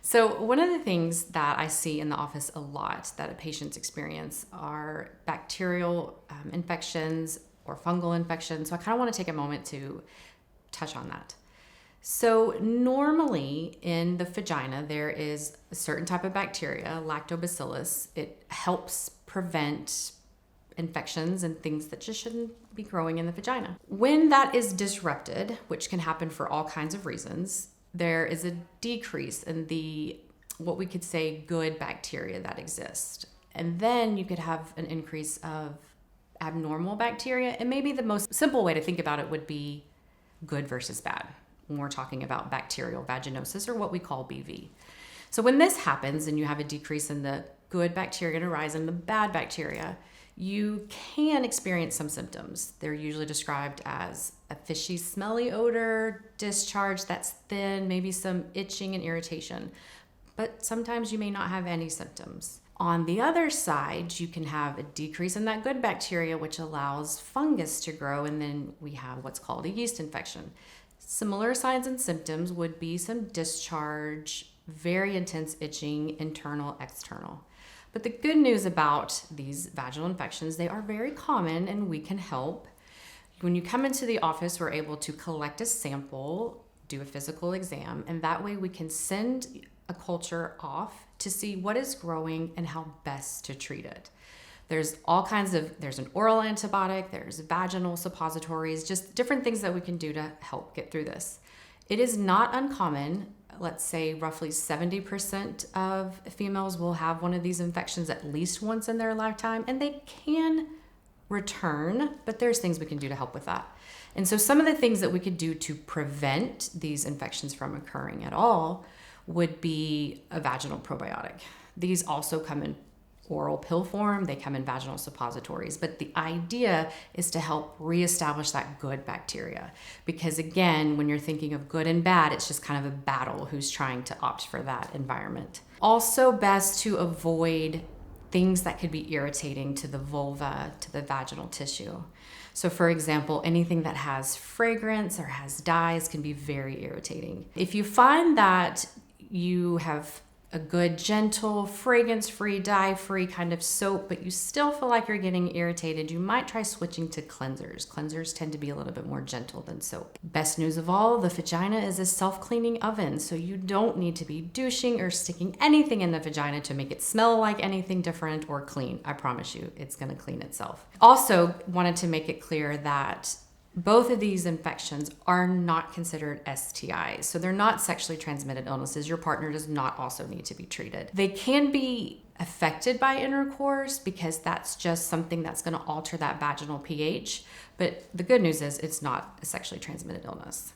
So one of the things that I see in the office a lot that patients experience are bacterial infections or fungal infections. So I kind of want to take a moment to touch on that. So normally in the vagina, there is a certain type of bacteria, lactobacillus. It helps prevent infections and things that just shouldn't be growing in the vagina. When that is disrupted, which can happen for all kinds of reasons, there is a decrease in the, what we could say, good bacteria that exist. And then you could have an increase of abnormal bacteria. And maybe the most simple way to think about it would be good versus bad when we're talking about bacterial vaginosis, or what we call BV. So when this happens and you have a decrease in the good bacteria and a rise in the bad bacteria, you can experience some symptoms. They're usually described as a fishy, smelly odor, discharge that's thin, maybe some itching and irritation. But sometimes you may not have any symptoms. On the other side, you can have a decrease in that good bacteria, which allows fungus to grow, and then we have what's called a yeast infection. Similar signs and symptoms would be some discharge, very intense itching, internal, external. But the good news about these vaginal infections, they are very common and we can help. When you come into the office, we're able to collect a sample, do a physical exam, and that way we can send a culture off to see what is growing and how best to treat it. There's an oral antibiotic, there's vaginal suppositories, just different things that we can do to help get through this. It is not uncommon. Let's say roughly 70% of females will have one of these infections at least once in their lifetime, and they can return, but there's things we can do to help with that. And so some of the things that we could do to prevent these infections from occurring at all would be a vaginal probiotic. These also come in oral pill form, they come in vaginal suppositories, but the idea is to help reestablish that good bacteria. Because again, when you're thinking of good and bad, it's just kind of a battle who's trying to opt for that environment. Also best to avoid things that could be irritating to the vulva, to the vaginal tissue. So for example, anything that has fragrance or has dyes can be very irritating. If you find that you have a good, gentle, fragrance-free, dye-free kind of soap, but you still feel like you're getting irritated, you might try switching to cleansers. Cleansers tend to be a little bit more gentle than soap. Best news of all, the vagina is a self-cleaning oven, so you don't need to be douching or sticking anything in the vagina to make it smell like anything different or clean. I promise you, it's gonna clean itself. Also, wanted to make it clear that both of these infections are not considered STIs. So they're not sexually transmitted illnesses. Your partner does not also need to be treated. They can be affected by intercourse because that's just something that's going to alter that vaginal pH. But the good news is it's not a sexually transmitted illness.